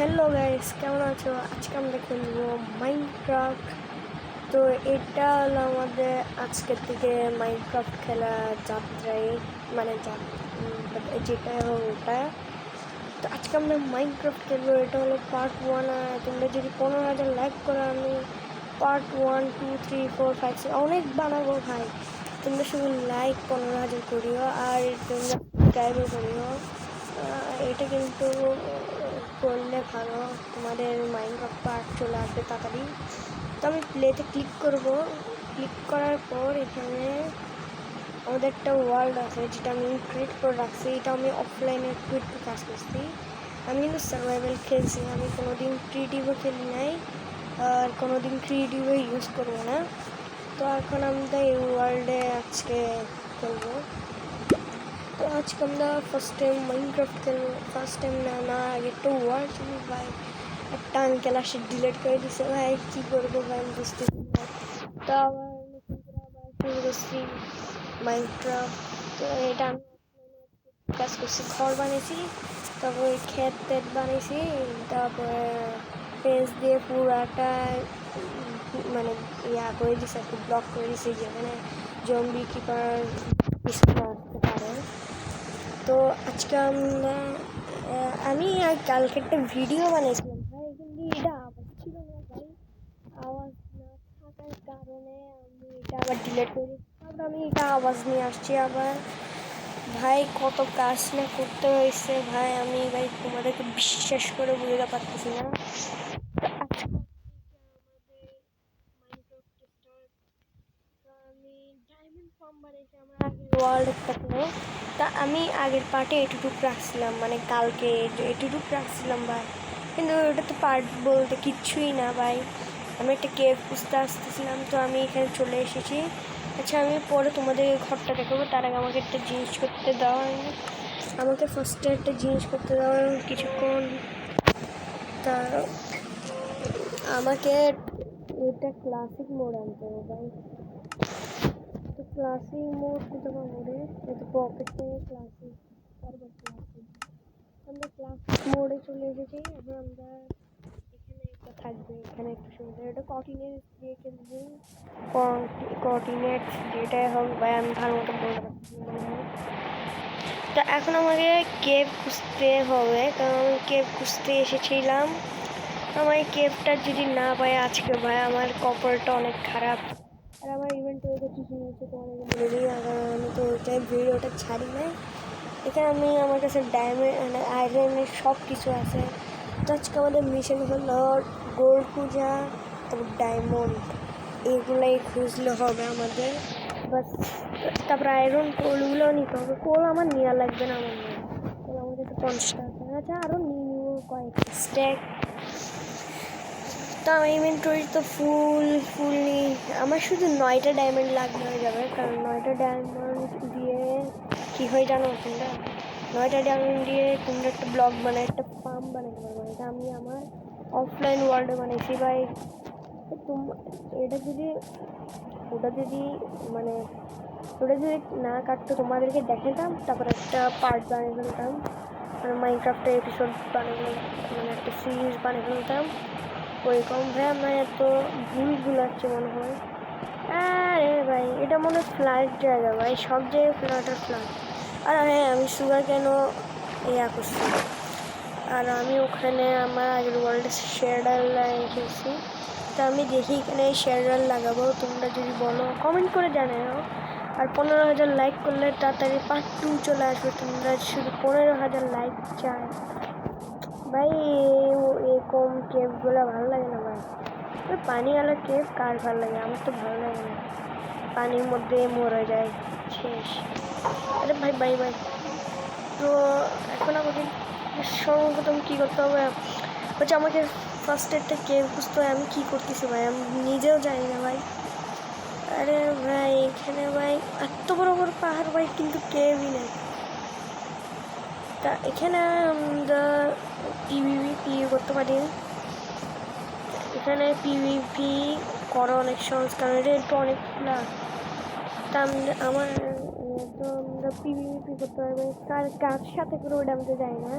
Hello guys, কেমন আছো? আজকে আমরা খেলবো মাইনক্রাফট। তো এটা হলো আমাদের আজকের থেকে মাইনক্রাফট খেলা যাত্রায়, মানে যেটা হোক ওটা। তো আজকে আমরা মাইনক্রাফট খেলবো, এটা হলো পার্ট 1। তোমরা যদি 15,000 লাইক করো আমি পার্ট 1, 2, 3, 4, 5, 6 অনেক বানাবো ভাই। তোমরা শুধু লাইক 15,000 করিও আর তোমরা সাবস্ক্রাইবও করিও। এটা কিন্তু করলে ভালো, তোমাদের মাইনক্রাফট পার্ট চলে আসবে তাড়াতাড়ি। তো আমি প্লেতে ক্লিক করব। ক্লিক করার পর এখানে আমাদের একটা ওয়ার্ল্ড আছে যেটা আমি ক্রিয়েট করে রাখছি। এটা আমি অফলাইনে একটু কাজ করছি। আমি কিন্তু সার্ভাইভাল খেলছি, আমি কোনোদিন ক্রিয়েটিভও খেলি নাই আর কোনোদিন ক্রিয়েটিভও ইউজ করবো না। তো এখন আমরা এই ওয়ার্ল্ডে আজকে খেলবো। তো আজকে আমরা ফার্স্ট টাইম মাইনক্রাফট খেলবো। ফার্স্ট টাইম না আগে একটা ওয়ার্ল্ড ছিল ভাই, একটা আঙ্কেল আসে ডিলিট করে দিছে ভাই। কী করবো ভাই আমি বুঝতেছি না। তো আবার নতুন করে আবার শুরু করছি মাইনক্রাফট। তো এটা আমি কাজ করছি, ঘর বানিয়েছি, তারপরে ক্ষেত টেত বানিয়েছি, তারপরে পেজ দিয়ে পুরাটা মানে করে দিছে, একটু ব্লক করে দিছে যেখানে জম্বি কিপার পিছনে আসতে পারে। তো আজকে আমি আর কালকে একটা ভিডিও বানিয়েছিলাম ভাই, কিন্তু এটা আওয়াজ ছিল না ভাই। আওয়াজ না থাকার কারণে আমি এটা আবার ডিলিট করে দিচ্ছি। তারপর আমি এটা আওয়াজ নিয়ে আসছি আবার। ভাই কত কাজ না করতে হয়েছে ভাই, আমি ভাই তোমাদেরকে বিশ্বাস করে বুঝতে পারতেছি না। আমি ডায়মন্ড ফার্ম বানিয়েছি আমার আগের ওয়ার্ল্ডটাতে। তা আমি আগের পার্টে এটুটুক রাখছিলাম, মানে কালকে এটুটুক রাখছিলাম ভাই, কিন্তু ওটা তো পার্ট বলতে কিচ্ছুই না ভাই। আমি একটা কেভ খুঁজতে আসতেছিলাম, তো আমি এখানে চলে এসেছি। আচ্ছা আমি পরে তোমাদের ঘরটা দেখাবো, তার আগে আমাকে একটা জিনিস করতে দেওয়া হয়নি। আমাকে ফার্স্টে একটা জিনিস করতে দেওয়া কিছুক্ষণ। তা আমাকে এটা ক্লাসিক মোড আনতে হবে ভাই। তো ক্লাসিক মোড কোথাও মোডে এটা পকেটে ক্লাসিক, তারপর ক্লাসিক আমরা ক্লাসিক মোডে চলে এসেছি। এবার আমরা এখানে একটা থাকবে, এখানে একটু সুন্দর এটা কোঅর্ডিনেটস দিয়ে খেলবো। কোঅর্ডিনেটস যেটাই হোক ভাই, আমি ভালো মতো বলতে পারছি না। তা এখন আমাকে কেভ খুঁজতে হবে, কারণ আমি কেভ খুঁজতে এসেছিলাম। আমার এই কেভটা যদি না পাই আজকে ভাই, আমার কপালটা অনেক খারাপ। আর আমার ইভেন্টরিতে কী কী নিয়েছে তোমাদেরকে বলে দিই, আমি তো ওইটাই ভিডিওটা ছাড়ি নাই। এখানে আমি আমার কাছে ডায়মন্ড মানে আয়রনের সব কিছু আছে। তো আজকে আমাদের মিশন হলো গোল্ড খোঁজা, তারপর ডায়মন্ড, এগুলাই খুঁজলে হবে আমাদের বাস। তারপর আয়রন কোলগুলোও নিতে হবে। কোল আমার নেওয়া লাগবে না, আমার নিয়ে কোল আমার কাছে 50টা আছে। আচ্ছা আরও নিয়ে নিব কয়েকটা স্ট্যাক। তো আমার ইনভেন্টরি তো ফুললি আমার শুধু 9টা ডায়মন্ড লাগবে হয়ে যাবে, কারণ 9টা ডায়মন্ড দিয়ে কী হয় জানো তোমরা? 9টা ডায়মন্ড দিয়ে তোমরা একটা ব্লক বানায় একটা ফার্ম বানাতে পারবো। এটা আমি আমার অফলাইন ওয়ার্ল্ডে বানিয়েছি ভাই। এটা যদি মানে ওটা যদি না কাটতো তোমাদেরকে দেখাতাম, তারপর একটা পার্ট বানিয়ে ফেলতাম, মানে মাইনক্রাফ্টের এপিসোড বানিয়ে মানে একটা সিরিজ বানিয়ে ফেলতাম ওইরকম ভাই। আমার এত ভুল ভুলাচ্ছে মনে হয়। আরে ভাই এটা মনে হয় ফ্ল্যাট জায়গা ভাই, সব জায়গায় ফ্ল্যাট। আর হ্যাঁ আমি সুগার কেন করছি, আর আমি ওখানে আমার আগের ওয়ার্ল্ডে শেয়ারডাল রেখেছি। তা আমি দেখি এখানে শেয়ারডাল লাগাবো, তোমরা যদি বলো কমেন্ট করে জানাও। আর 15,000 লাইক করলে তাড়াতাড়ি পার্ট 2 চলে আসবে। তোমরা শুধু 15,000 লাইক চাই ভাই। এরকম কেভগুলো ভালো লাগে না ভাই। পানিওয়ালা কেভ কার ভালো লাগে? আমার তো ভালো লাগে না, পানির মধ্যে মরে যায় শেষ। আরে ভাই ভাই ভাই, তো এখন আমাকে সর্বপ্রথম কী করতে হবে হচ্ছে, আমাকে ফার্স্ট একটা কেভ খুঁজতে হয়। আমি কী করতেছি ভাই আমি নিজেও জানি না ভাই। আরে ভাই এখানে ভাই এত বড় বড় পাহাড় ভাই, কিন্তু কেভই নেই। তা এখানে আমরা পিভিপি করতে পারি। এখানে পিভিপি করা অনেক সহজ, কারণ এটা একটু অনেক খোলা। তা আমার তো আমরা পিভিপি করতে পারবো কার সাথে করে, ওটা আমি তো যাই না।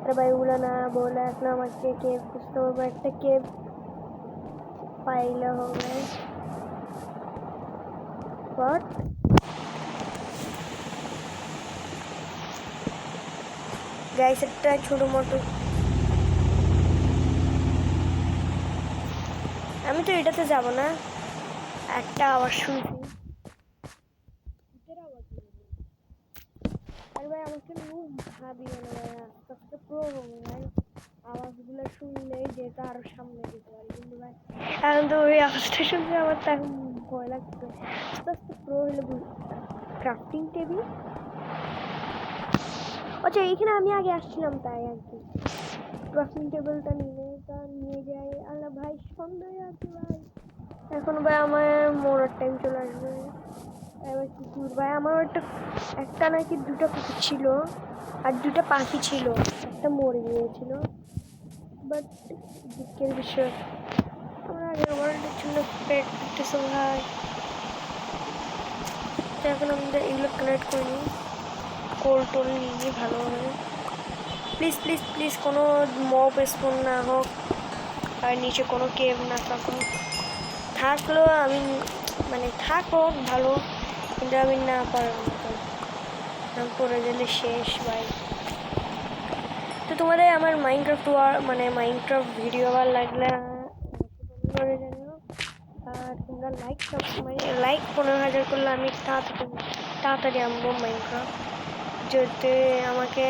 अरे भाई ওগুলো না বলে এখন আমাকে কেভ খুঁজতে হবে, একটা কেভ পাইলে হবে। বাট গাইস একটা ছোটো মোটো, আমি তো এটাতে যাব না, একটা আওয়াজ শুনছি। আরে ভাই আমাকে নুব ভাবিও না ভাই, আস্তে আস্তে প্রো হবে ভাই। আওয়াজগুলো শুনলেই যেটা আরো সামনে যেতে পারি, কিন্তু ভাই এখন তো ওই আওয়াজটা শুনতে আমার তো এখন ভয় লাগছে। আস্তে আস্তে প্রো হলে ক্রাফটিং টেবিল, আচ্ছা এইখানে আমি আগে আসছিলাম তাই আর কি। ক্রাফটিং টেবিলটা নিয়ে যাই। আল্লাহ ভাই সন্দেহ আছে ভাই, এখন ভাই আমার মরার টাইম চলে আসবে। এবার কুকুর ভাই আমার একটা নাকি দুটো কুকুর ছিল আর দুটো পাখি ছিল, একটা মরে গিয়েছিল। বাট দুঃখের বিষয় আমার আগের ওয়ার্ল্ডের জন্য পেট করতেছে ভাই। তো এখন আমাদের এগুলো কালেক্ট করিনি, কোল টোল নিয়ে ভালো হবে। প্লিজ প্লিজ প্লিজ কোনো মব স্পন না হোক আর নিচে কোনো কেভ না থাকুক, থাকলেও আমি মানে থাকো ভালো, কিন্তু আমি না পারবো মতো, আমি পড়ে গেলে শেষ ভাই। তো তোমাদের আমার মাইনক্রাফট মানে মাইনক্রাফট ভিডিও ভালো লাগলে করে জানিও। আর তোমরা লাইক 15,000 করলে আমি তাড়াতাড়ি আনবো মাইনক্রাফট। যদি আমাকে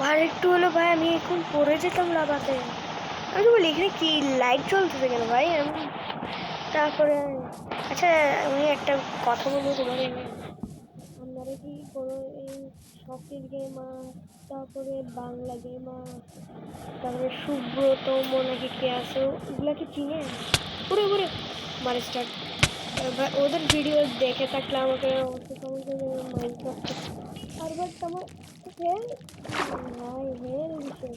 আর একটু হলো ভাই আমি এখন পড়ে যেতাম লাভাতে। আমি তো বলি এখানে কি লাইট জ্বলতেছে কেন ভাই? আমি তারপরে আচ্ছা আমি একটা কথা বলবো তোমাদের, আপনারা কি কোনো এই শখের গেমার, তারপরে বাংলা গেমার, তারপরে সুব্রত মনাকে কে আছে ওগুলা কি চিনে? পুরো পুরো মারে স্টার্ট ওদের ভিডিও দেখে থাকলে আমাকে অবশ্যই কমেন্ট করে মাইনক্রাফট। আর বাট আমার হেল ভাই হেল বিষয়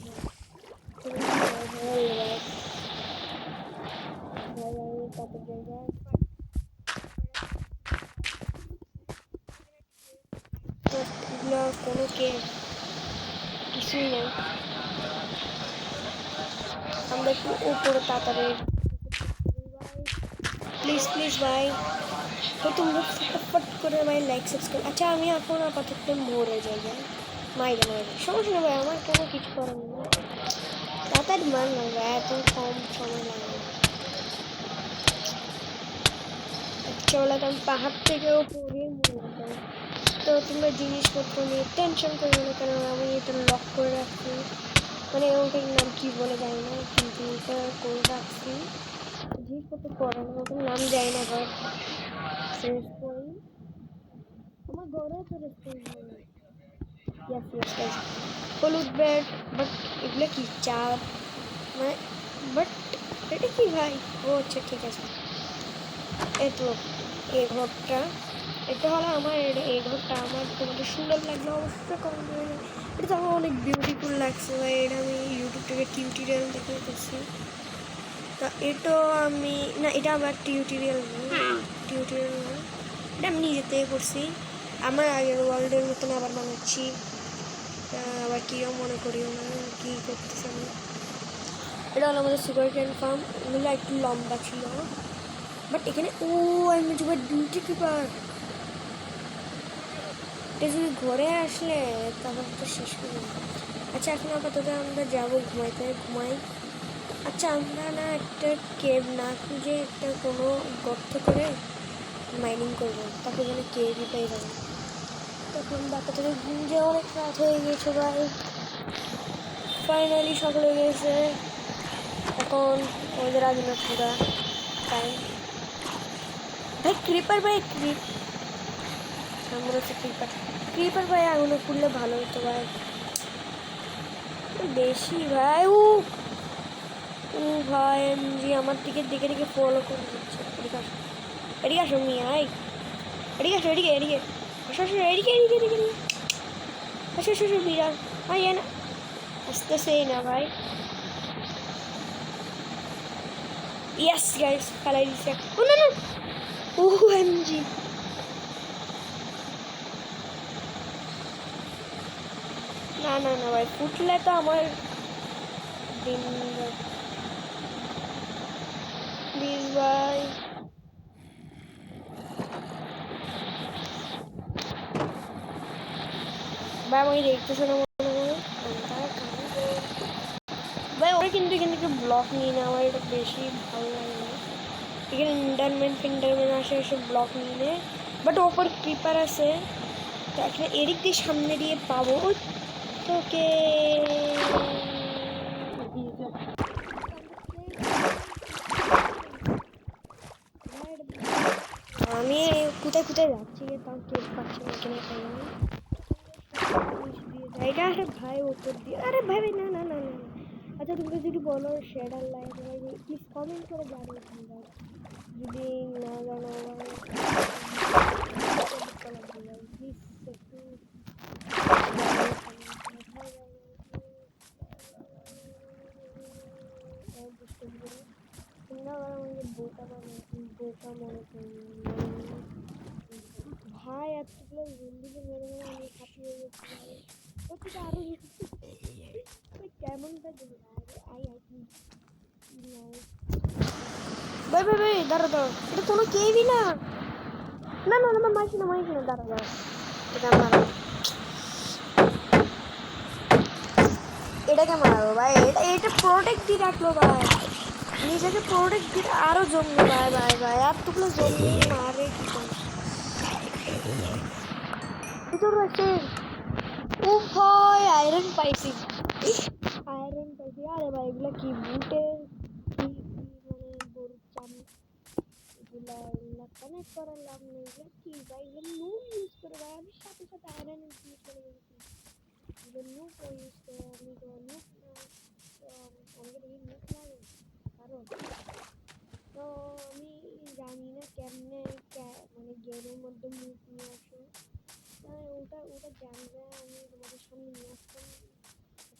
হেল ভাই তাদের জায়গায় এগুলো কোনো কিছুই নেই। আমরা একটু উপরে তাড়াতাড়ি প্লিজ প্লিজ ভাই। তো তোমরা ফটাফট করে ভাই লাইক সাবস্ক্রাইব। আচ্ছা আমি এখন আপাতত মরে যাই ভাই, মাইরে সমস্যা নেই ভাই, আমার কোনো কিছু করার নেই, তাড়াতাড়ি মার না ভাই, এত কম সময় লাগে না। চলে আমি পাহাড় থেকেও পড়ে মরে যেতাম। তো তোমরা জিনিসপত্র নিয়ে টেনশন করবে না, কারণ আমি এটা লক করে রাখছি, মানে ওটার নাম কি বলে জানি না, কিন্তু এটা করে রাখছি। জিনিসপত্র পড়ে না, ওটার নাম যাই না ঘর রেস্টুরেন্ট, আমার ঘরে তো রেস্টুরেন্ট হলুদ ব্যাট। বাট এগুলো কি চা মানে, বাট এটা কি ভাই? ও আচ্ছা ঠিক আছে। এই তো এই ঘরটা, এটা হলো আমার এই ঘরটা আমার তোমাদের সুন্দর লাগলো অবশ্যই কমেন্ট করে। এটা তো আমার অনেক বিউটিফুল লাগছে ভাই, এটা আমি ইউটিউব থেকে টিউটোরিয়াল দেখে করছি। তা এটাও আমি না, এটা আমার টিউটোরিয়াল না, এটা আমি নিজে থেকে করছি, আমার আগের ওয়ার্ল্ডের মতন আবার বানাচ্ছি। আবার কেউ মনে করিও না কী করতেছি আমি। এটা হলো আমাদের সুগার ক্যান ফার্ম, এগুলো একটু লম্বা ছিল, বাট এখানে আমি যখন ডিউটি কিপার, এটা যদি ঘরে আসলে তারপর তো শেষ করি। আচ্ছা এখন আপাতত আমরা যাবো ঘুমাই। আচ্ছা আমরা না একটা কেভ না খুঁজে একটা কোনো গর্ত করে মাইনিং করবো, তারপর যেন কেভই পেয়ে যাবো। তখন বাচ্চা থেকে ঘুম যে অনেক রাত হয়ে গেছে ভাই, ফাইনালি সকাল হয়ে গেছে। এখন ওদের আগে না পুরা টাইম ভাই ক্রিপার ভাই আমরা হচ্ছে ক্রিপার ভাই আগুনে খুললে ভালো হতো ভাই, বেশি ভাই ও ভাই এমজি আমার দিকে দেখে ফলো করে দিচ্ছে। এদিকে আসো মিয়া, এদিকে আসো, এদিকে আসো বিড়াল ভাই না আসতেছে না ভাই। ইয়েস গাইস ফালাই দিছে, ও না ও এমজি না না না ভাই, ফুটলে তো আমার দিন। প্লিজ ভাই, ভাই আমাকে দেখতেছে না মনে হয়। ভাই ওরা কিন্তু এখান থেকে ব্লক নিয়ে নেয়, আমার এটা বেশি ভালো লাগে না। এখানে ইন্টারমেন্ট আসে, এসে ব্লক নিয়ে নেয়। বাট ওপর ক্রিপার আছে, তো একটা এদিক দিয়ে সামনে দিয়ে পাবো তোকে। আমি কোথায় কোথায় যাচ্ছি, তাও কেউ পাচ্ছি না এখানে। জায়গা আরে ভাই ওপর দিয়ে, আরে ভাই ভাই না না না না। আচ্ছা তোমরা যদি বলো শেডার লাইট ভাই, প্লিজ কমেন্ট করে জানিও তোমরা। যদি না জানো ভাই প্লিজ একটু বুঝতে পারি। তোমরা আবার আমাকে বোকা মনে করি ভাই। এতগুলো জিন্দিকে মেরে মেরে আমি হাঁপিয়ে গেছি ভাই। ওর থেকে আরো কেমনটা দেবে ভাই। ভাই ভাই ভাই দাঁড়া দাঁড়া, এটা কোনো কেউই না। না না না মাইছি না দাঁড়া দাঁড়া, এটা মারো, এটাকে মারো ভাই। এটা প্রোটেক্ট দিয়ে রাখলো ভাই, নিজেকে প্রোটেক্ট দিতে আরো জমবে ভাই ভাই ভাই। এতগুলো জমবে মারে কি করে ভিতর আছে। ও ভাই আয়রন পাইছি, আয়রন পাইছি। আরে ভাই এগুলা কি বুটের মানে গরুর চাম, এগুলা কানেক্ট করার লাভ নেই। এগুলা কি ভাই, এগুলো নুন ইউজ করে ভাই। আমি সাথে সাথে আয়রন ইউজ করে গেছি, এগুলো নুক ইউজ করে। আমি তো নুক অনেকে দেখি নুক লাগে কারণ, তো আমি জানি না কেমনে মানে গেমের মধ্যে মুখ নিয়ে আসে। ওটা জানবে আমি তোমাদের সামনে নিয়ে আসতাম,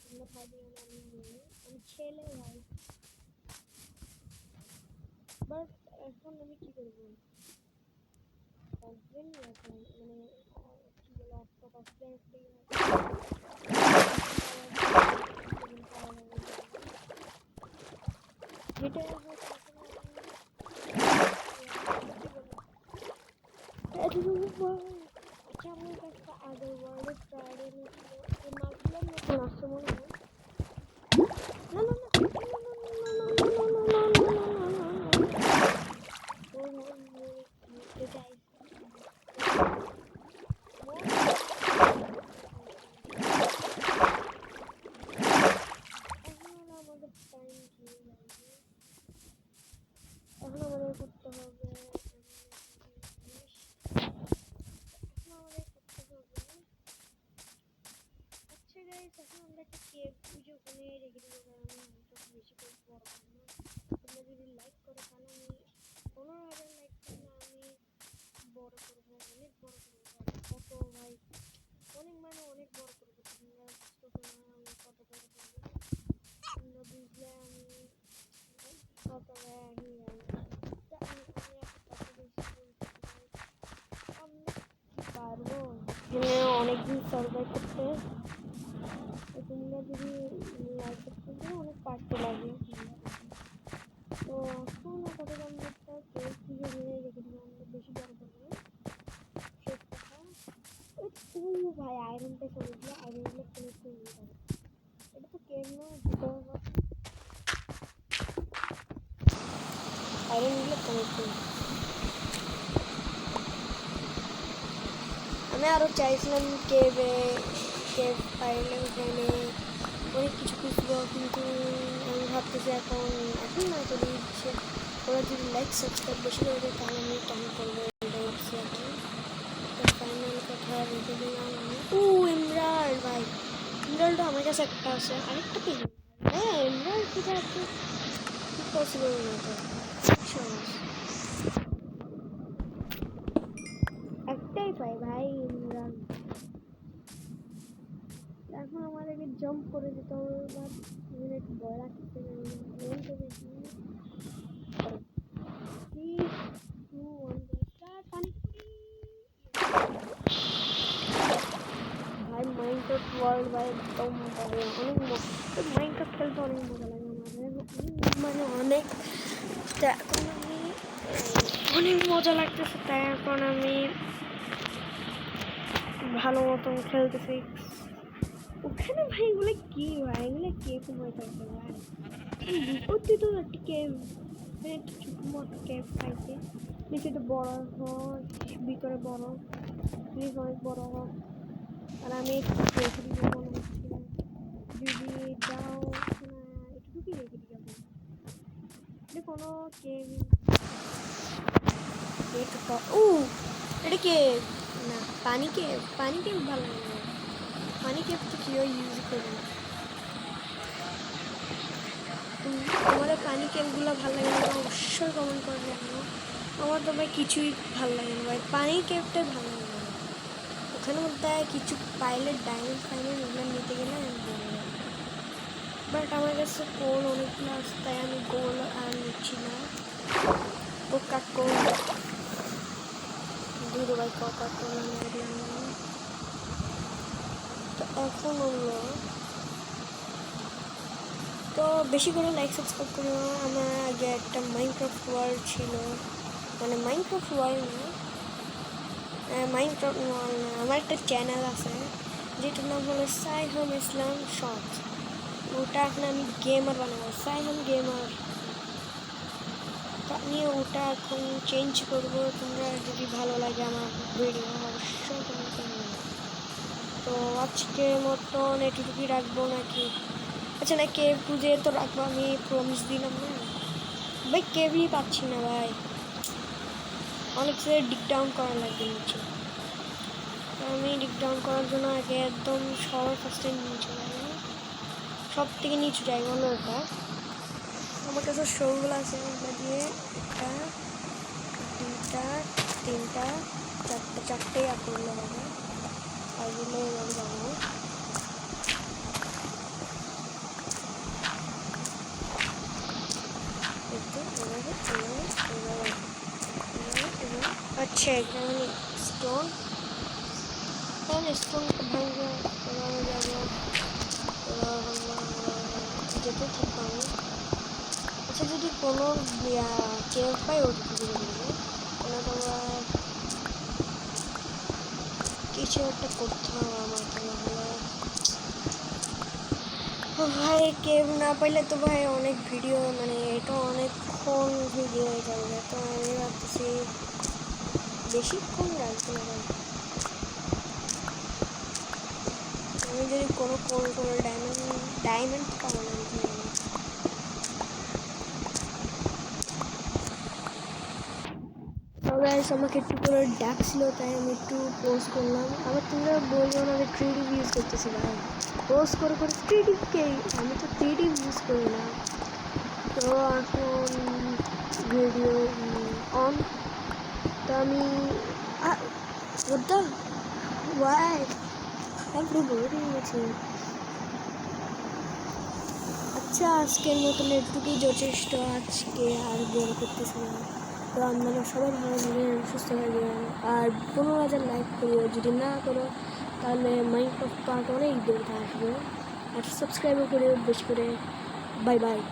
তোমরা ভাবি আমি মেয়ে, আমি ছেলে ভাই। বাট এখন আমি কি করবো, কমপ্লেন মানে কি বলে একটা কমপ্লেন যেটা কেমন একটা আগের ওয়ার্ল্ডে ট্রায়ালের মাছগুলোর মতন আসছে মনে হয়। না না না আমাদের টাইম কি এখন আমাদের করতে হবে, আচ্ছা গাইস এখন আমরা একটা কেভ খুঁজে ওখানে রেখে দেবো, কারণ আমি তো বেশি করে বড় করবো না। তোমরা যদি লাইক করো তাহলে আমি 15,000 লাইক করলে আমি বড় করবো, অনেক বড় করবো। কত ভাই, অনেক মানে অনেক বড় করবো। তোমরা বুঝতে না আমি কত বড় করবো, তোমরা বুঝলে আমি কত আমি পারবো এখানে অনেকদিন সার্ভাইভ করতে। তোমরা যদি লাইক করতে অনেক পারতে লাগে। তো এখন আপাতত আমরা একটা কেউ খুঁজে নিয়ে রেখে দিব, আমরা বেশি বড় করবো শেষ কথা। ভাই আয়রনটা চলে গেলে আয়রনগুলো কানেক্ট করে নিতে হবে। এটা তো কেন না আয়রনগুলো কানেক্ট করে। আমি আরও চাইছিলাম কেভ পাইলে ওখানে অনেক কিছু খুঁজবো, কিন্তু আমি ভাবতেছি এখন না যদি ইচ্ছে ওরা যদি লাইক সাবস্ক্রাইব বেশি করে তাহলে আমি কেমন করবো এটা ভাবছি এখন। ফাইনাল কথা রেখে দিলাম আমি। এমরাল্ড ভাই, এমরাল্ডও আমার কাছে একটা আছে, আরেকটা পেয়ে হ্যাঁ এমরাল্ড কোথায় আছে পসিবল না তো সহজ, একটাই পাই ভাই এমরাল্ড। এখন আমাদেরকে জাম্প করে যেতে হবে, বাট একটু ভয় লাগছে। ভাই মাইনক্রাফট ওয়ার্ল্ড ভাই একদম অনেক মাইনক্রাফট খেলতে অনেক মজা লাগে আমাদের মানে অনেক। তা এখন আমি অনেক মজা লাগতেছে, তাই এখন আমি ভালো মতন খেলতেছি। ওখানে ভাই এগুলো কি ভাই, এগুলো কে সময় থাকবে ভাই? বিপত্তি তো একটি কেভ, একটা ছোট মতো কেভ খাইছে, নিচে তো বড় হয়, ভিতরে বড়, প্লিজ অনেক বড় হোক। আর আমি রেখে দিতে মনে হচ্ছে যদি যাও না এটুকুই রেখে দিয়ে যাবো। এটা কোনো কেভ, ও এটা কেভ না, পানি কেভ, পানি কেভ ভালো লাগে না, পানি কেভ তো কেউ ইউজ করে না। তোমাদের পানি কেভগুলো ভালো লাগে না অবশ্যই কমেন্ট করে জানাও। আমার তো ভাই কিছুই ভালো লাগে না ভাই, পানি কেভটাই ভালো লাগে না। ওখানে মধ্যে কিছু পাইলে ডায়মন্ড ফাইনাল ওগুলো নিতে গেলে আমি বলে যাবো, বাট আমার কাছে কোল অনেকগুলো আছে তাই আমি গোল আর নিচ্ছি না। কোকা কোলা দুটো ভাই, কোকা কোলা নিলাম। তো এখন হলো তো বেশি করে লাইক সাবস্ক্রাইব করে আমার আগে একটা মাইনক্রাফট ওয়ার্ল্ড ছিল, মানে মাইনক্রাফট ওয়ার্ল্ড না, মাইনক্রাফট ওয়ার্ল্ড না, আমার একটা চ্যানেল আছে যেটার নাম হলো সাইহাম ইসলাম শর্ট। ওটা এখন আমি গেমার বানাবো, সাইহাম গেমার নিয়ে ওটা এখন চেঞ্জ করবো। তোমরা যদি ভালো লাগে আমার ভিডিও অবশ্যই কমেন্ট করবে। তো আজকের মতন এটুকুই রাখবো নাকি? আচ্ছা না, কেভ খুঁজে তো রাখবো, আমি প্রমিস দিলাম না ভাই, কেভই পাচ্ছি না ভাই, অনেক জায়গায় ডিগ ডাউন করা লাগবে নিচে। আমি ডিগ ডাউন করার জন্য আগে একদম সবার ফার্স্টে নিচে যাবো, সব থেকে নিচু জায়গা হলো ওটা। আমার কাছে শোগুলো আছে, ওগুলো দিয়ে একটা দুইটা তিনটা চারটে করলে হবে, আর গুলো এবার যাবো। আচ্ছা এখানে স্টোন, তাহলে স্টোনটা ভাঙবো, এভাবে যাবো, যেতে ঠিক পাবো। আচ্ছা যদি কোনো কেউ পাই ওটুকু দিয়ে দেবো, কোনো তোমার কিছু একটা করতে হবে আমাকে, নাহলে ভাই কেউ না পাইলে তো ভাই অনেক ভিডিও, মানে এটা অনেকক্ষণ ভিডিও হয়ে যাবে। তো আমি ভাবতেছি বেশিক্ষণ রাখবো না ভাই, আমি যদি কোনো ডায়মন্ড পাবো না। গাইস আমাকে একটু করে ডাকছিল তাই আমি একটু পোস্ট করলাম। আবার তোমরা বলবো না যে ক্রিয়েটিভ ইউজ করতেছি ভাই, পোস্ট করে করে ক্রিয়েটিভকে, আমি তো ক্রিয়েটিভ ইউজ করি না। তো এখন ভিডিও অন, তো আমি ওয়াই পুরো বলে দিয়ে গেছি। আচ্ছা আজকের মতন একটুকুই যথেষ্ট, আজকে আর বড় করতেছি না। তো আপনারা সবাই ভালো থাকবেন, সুস্থ থাকবেন, আর 15,000 লাইক করিও, যদি না করো তাহলে মাইনক্রাফট পার্ট অনেক দূর আসবে। আর সাবস্ক্রাইবও করিও বেশি করে। Bye bye.